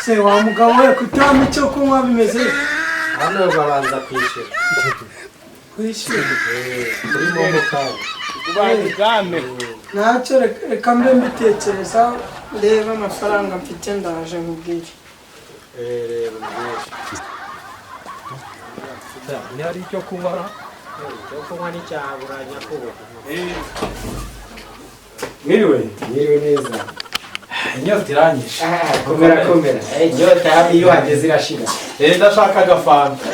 se wa mugabo we kutama icyo kunywa bimeze hano babanza kwishyura kuri momo kandi ubangame ntacyo reka mbe mbitekereza ndeba amafaranga mfite ndaje nkubwire ni hari icyo kunywa icyo kunywa n'icyabura nyakubahwa mwiriwe neza inyota iranyishe komera inyota hamwe iyo hageze irashira ndashaka agafanta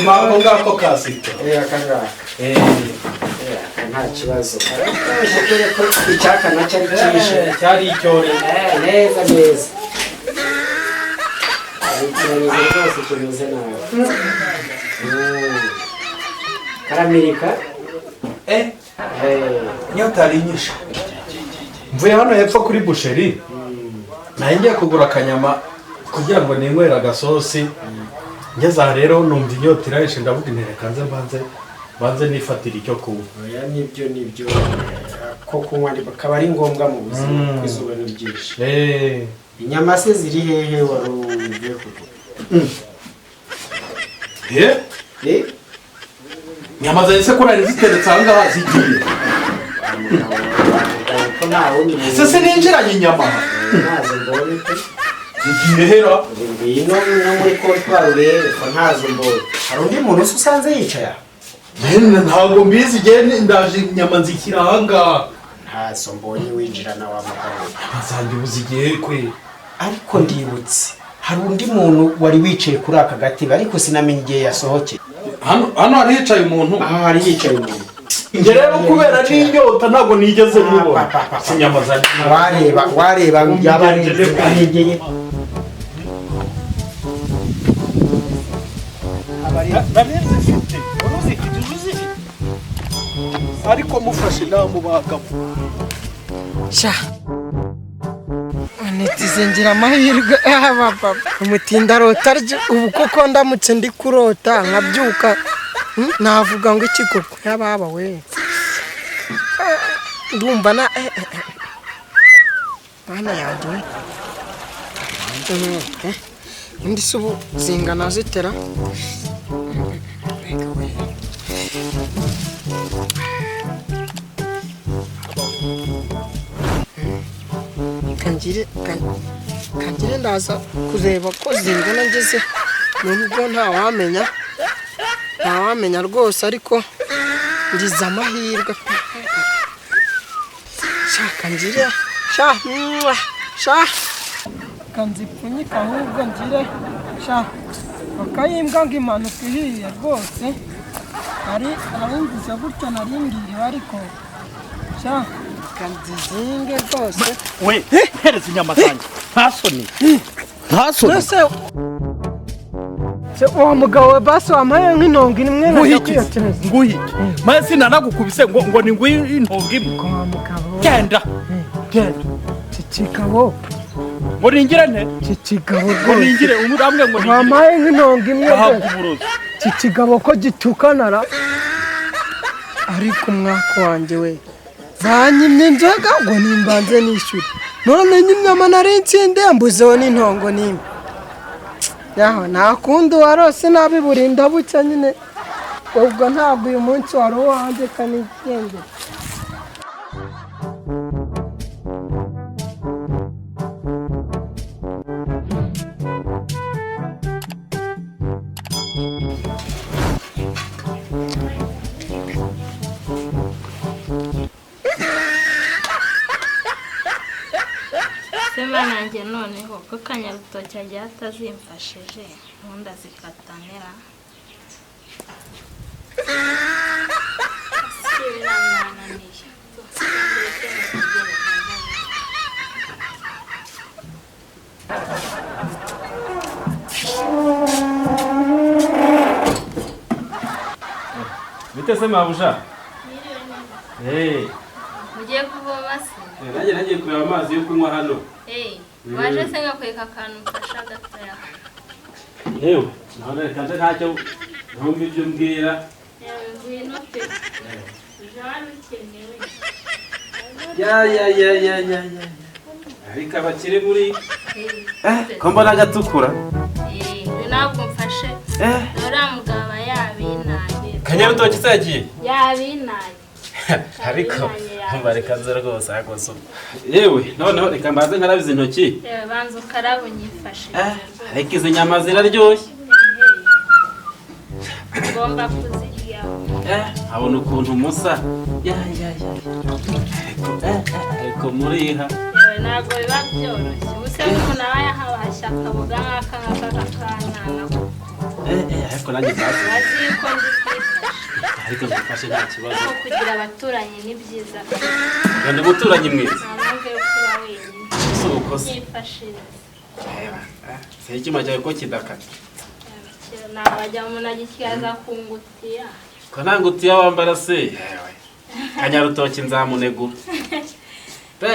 mpamvu ngako kasite akangaka nta kibazo ko icyaka nacyo ari cyinshi cyari icyorezo neza ari icyorezo rwose kimeze nabi karamirika inyota arinyishe mvuye hano hepfo kuri busheri nayo ngiye kugura akanyama kugira ngo ninywere agasosi ngeze aha rero numva inyota iranyishe ndavuga intereka nze banze nifatira icyo kunywa oya nibyo ko kunywa akaba ari ngombwa mu buzima ku izuba ni ryinshi inyama se ziri hehe wari ugiye kugura inyama zahise ko nari ziteretse aha ngaha zigiye se ninjiranye inyama ntazo mbonye pe zigiye hera ngwino no muri kontwari urebe ko ntazo mbonye hari undi muntu usanze yicaye ntabwo mbizi igihe ndaje inyama nzikira aha ngaha ntazo mbonye winjirana wa mugabo ntazajya ubuze igihe kwe ariko ndibutse hari undi muntu wari wicaye kuri aka gatebe ariko sinamenye igihe yasohokeye hano hari hicaye umuntu hari hicaye umuntu njye rero kubera n'inyota ntabwo nigeze mubona inyama wareba yabaregeye ariko mufashe namubagamo sha nitize ngira amahirwe papa umutinda rota ubu koko ndamutse ndi kurota nkabyuka navuga ngo iki koko yababa we ndumva na bana yanjye indi subu zingana zitera kangire ndaza kureba ko zingana ngeze nubwo ntawamenya rwose ariko ngize amahirwe shaka ngire kanzipfunyika ahubwo ngire bakayimbwa ngo impanuka ihiye rwose hari ngize gutyo narindiriwe ariko kanzizinge rwose we hereza inyama zanjye ntasoni uwo mugabo we basi wampaye nk'intongo imwe nguhike maze sinanagukubise ngo ni nguhe intongo imwe genda cicikabo ngo ningire nte cicikabo ngo ningire umuramwe ngo ningire wampaye nk'intongo imwe ahabwa uburozi cicikabo ko gitukanara ariko umwaka wanjye we banyimye inzoga ngo nimbanze nishyure none nyimyama nari nsinde mbuzeho n'intongo n'imwe yaho nakundi warose nabiburinda bucya nyine ubwo ntabwo uyu munsi wari uwanjye kanigendera sema nanjye noneho ko Kanyarutoki agiye atazimfashije nkunda zikatanera bite se mabuja mugiye kuvoma se nagiye kureba amazi yo kunywa hano waje se ngakweka akantu mfasha gatoya yewe none kandi ntacyo ntumva ibyo mbwira ngwino pe uje wari ukenewe ya ariko abakire muri ko mbona agatukura ntabwo mfashe uriya mugabo yabinaye Kanyarutoki se yagiye yabinaye ariko mbareka nze rwose akoso yewe noneho reka mbaze nkarabiza intoki yewe banza ukarabu nyifashe ariko izi nyama ziraryoshye ngomba kuziryaho abona ukuntu musa ariko muriha yewe ntabwo biba byoroshye ubuse umuntu aba yahabashye akaboga nk'aka k'akanyana ariko nanjye mbaze bazi ko ndi kwifasha ariko nzifashe nta kibazo ko kugira abaturanyi ni byiza kandi umuturanyi mwiza nta mpamvu yo kuba wenyine si ubukose nyifashirize se icyuma cyawe ko kidakata ntabwo wajya umuntu agikiyaza kungutiya ko nta ngutiya wambara se Kanyarutoki nzamunegura pe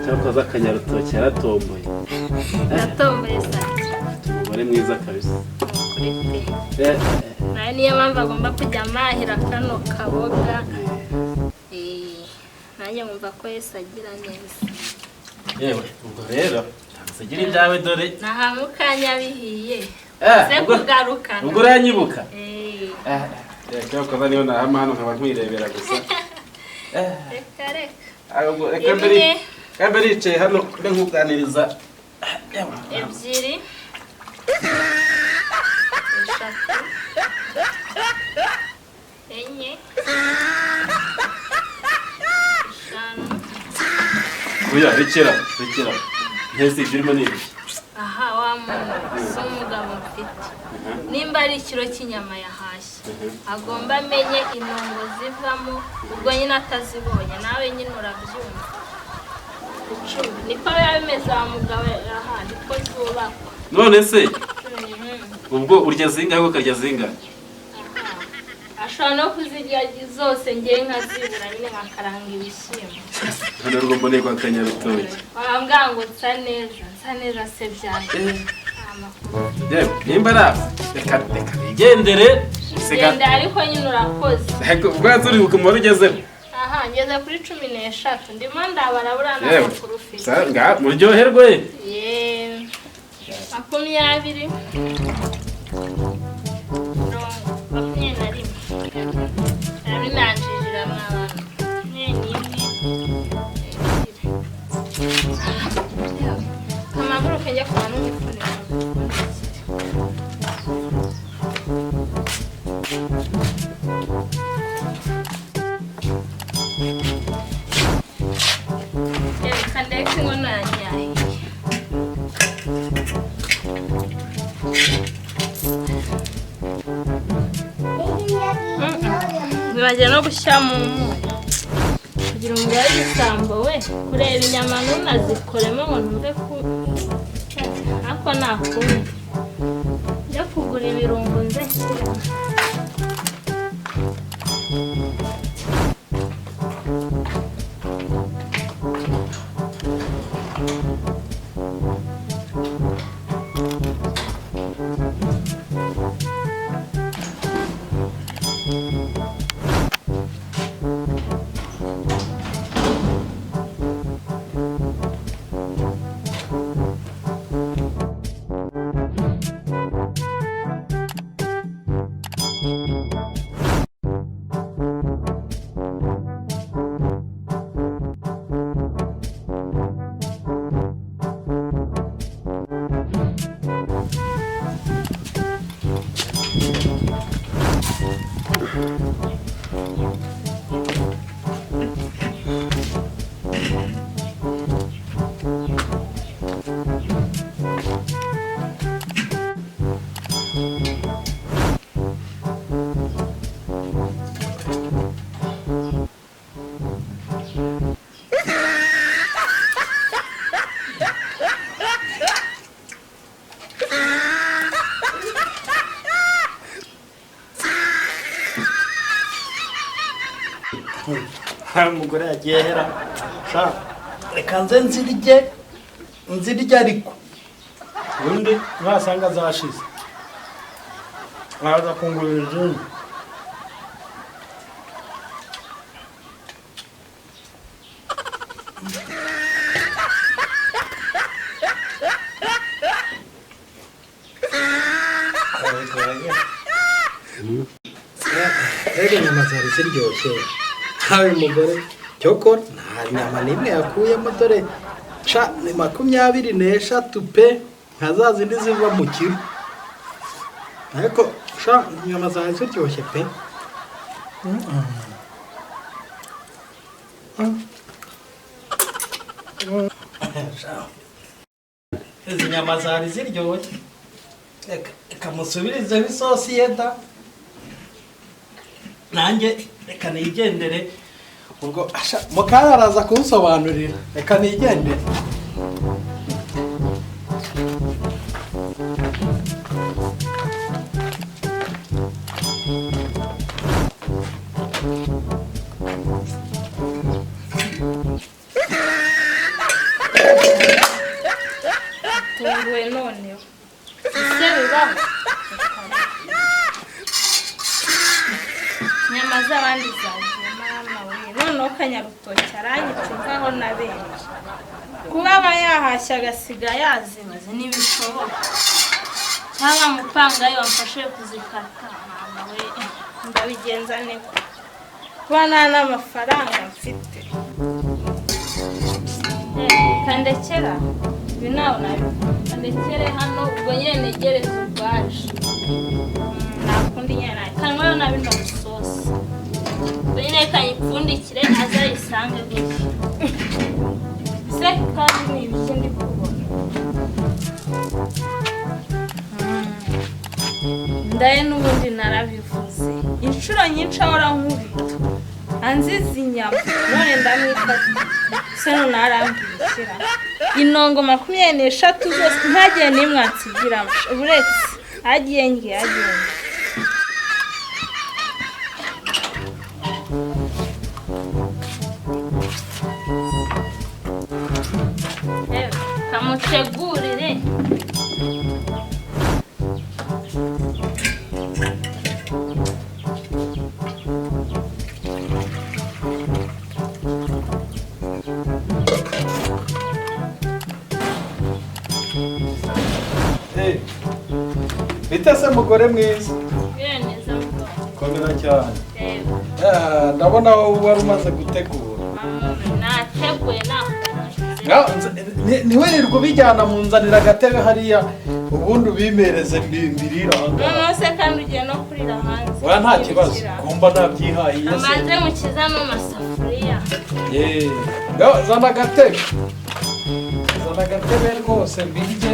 cyakoze Kanyarutoki yaratomboye natomboye saa umugore mwiza kabisa kuri pe nayo niyo mpamvu agomba kujya amahira kano kaboga nanjye nkumva ko Yesu agira neza yewe ubwo rero ntamusigira ibyawe dore naha mukanya bihiye se kugarukana ubwo uranyibuka cyakoze niyo nahama hano nkaba nkwirebera gusa reka reka mbere yicaye hano mbe nkuganiriza ebyiri eshatu enye eshanu oya rekera ntese ibyo urimo nibi aha wa muntu si umugabo mfite nimba ari ikiro cy'inyama yahashye agomba amenye intongo zivamo ubwo nyine atazibonye nawe nyine urabyumva icumi niko biba bimeze wa mugabo aha niko zubakwa none se ubwo urya zingahe ukarya zingahe ashobora no kuzirya zose ngewe nkazibura nyine nkakaranga ibishyimbo hano rwo mboneye kwa Kanyarutoki wambwira ngo nsa neza se byanjye yewe nimba araho reka bigendere genda ariko nyine urakoze ubwatsi uri bukumara ugezeho aha ngeze kuri 13 ndimo ndabarabura n'amakuru ufite muryoherwe yeee 20 nanjijira mw'abantu amaguru kajya ku bantu n'ifunira kandeke inkono yanyaye bibagiye no gushyira mu kugira umugore w'igisambo we kureba inyama ntunazikoremo ngo numve ko ariko nakundi njya kugura ibirungo nze nshyiramo umugore yagiye hera reka nze nzirye ariko ubundi ntasanga zashize waza kungurira izindi rega inyama zari ziryoshye ntawe umugore cyoko nta nyama n'imwe yakuyemo dore ca ni 23 pe nka za zindi ziva mu kiro ariko ca inyama zari ziryoshye pe izi nyama zari ziryoshye reka musubirizeho isosi yeda nanjye reka nigendere ubwo mukara araza kunsobanurira reka nigendere tunguwe noneho ese bibaho inyama z'abandi zagiye mama we noneho Kanyarutoki aranyica ngaho na benshi kuba aba yahashya agasiga yazimaze ntibishoboka cyangwa mupangayi wamfashe kuzikata mama we ndabigenza niko kuba nta n'amafaranga mfite kandekera ibi nawe kandekere hano ubwo nyine negereza ubwaje nakundi nyine kanwayo na bino bisosi ubwo nyine kanyipfundikire azayisange gutya se kandi ni ibiki ndi kubona ndaye n'ubundi narabivuze inshuro nyinshi ahora nkubita anziza inyama none ndamwifata se none arambwira inongo 23 zose ntagiye n'imwe ansigira uretse agiye kamutegurire bite se mugore mwiza neza komera cyane ndabona wari umaze gutegura nateguye ntiwirirwe ubijyana mu nzanira agatebe hariya ubundi ubimereze mbirira noneho se kandi ugiye no kurira hanze oya nta kibazo kumva nabyihaye amaze mukiza n'amasafuriya zana agatebe rwose mbirye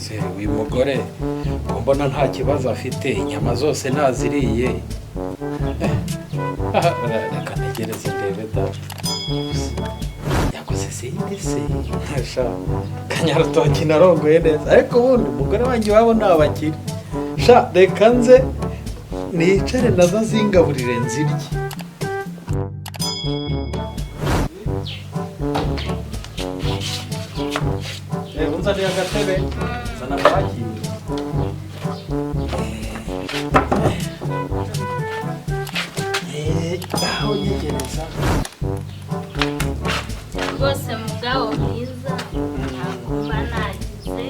se uyu mugore mbona nta kibazo afite inyama zose naziriye reka ntegereze ndebe da yakoze sindi se Kanyarutoki narongoye neza ariko ubundi umugore wanjye wabo ni abakire reka nze nicare nazo zingaburire nzirye unzaniye agatebe zana kwakira aho nyegereza rwose mugabo mwiza ntabwo mba nagize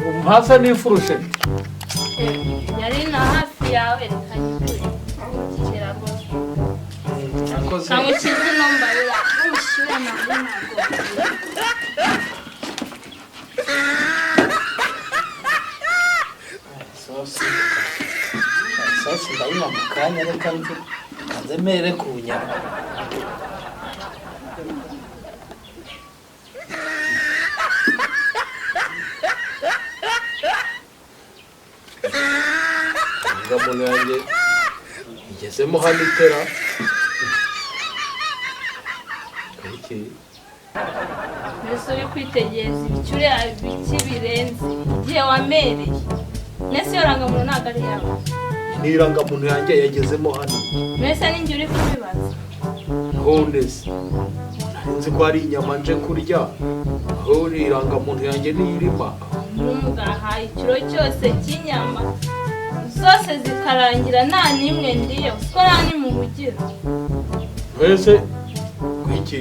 umuhasa n'imfurushe yari na hafi yawe reka nyikure kera rwose kamukiza ino mbarira umushyure ntabwo isosi ndayinywa mu kanya reka nze mere ku nyama ingamuntu yanjye igezemo hano itera mbese uri kwitegereza ibicyure biki birenze igihe wamereye mbese iyo rangamuntu ntabwo ari yawe n'irangamuntu yanjye yagezemo hano mbese n'injye uri kubibaza ntondese nzi ko hari inyama nje kurya aho irangamuntu yanjye niyirima n'umugahaye ikiro cyose cy'inyama zose zikarangira nta n'imwe ndiyo kuko nta n'imuhugira mbese kwiki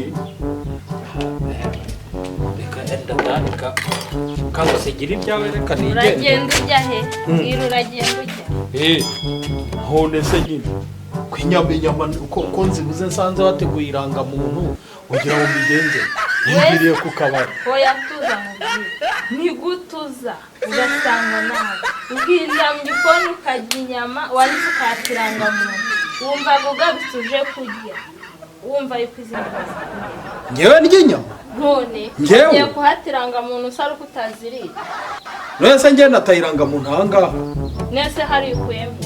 reka ndatanika kangusigira ibyawe reka nigende. Uragenda ujya he? Mbwira uragenda ujya. None se nyine kwinyama ko nzibuze nsanze wateguye irangamuntu ugira ngo mbigenze nigiriye ku kabari. Oya tuza mubwire ntigutuza ugasanga nawe ubwirira mu gikoni ukarya inyama wanditse ukatiranga muntu wumva ugarutse uje kurya wumva yuko izindi ngewe ndya inyama none ugiye kuhatiranga muntu usara uko utaziriye. Nese njye natayiranga muntu ahangaha nese hari ukuyemo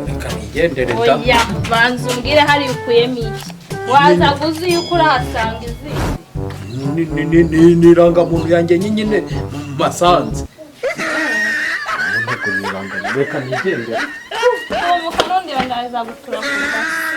reka nigendere da. oya banza umbwire hari ukuyemo iki waza guzi yuko urahasanga izindi niranga muntu yanjye nyine masanze. Reka nigendere. uwo mukanundi wandaza gutura ku gasi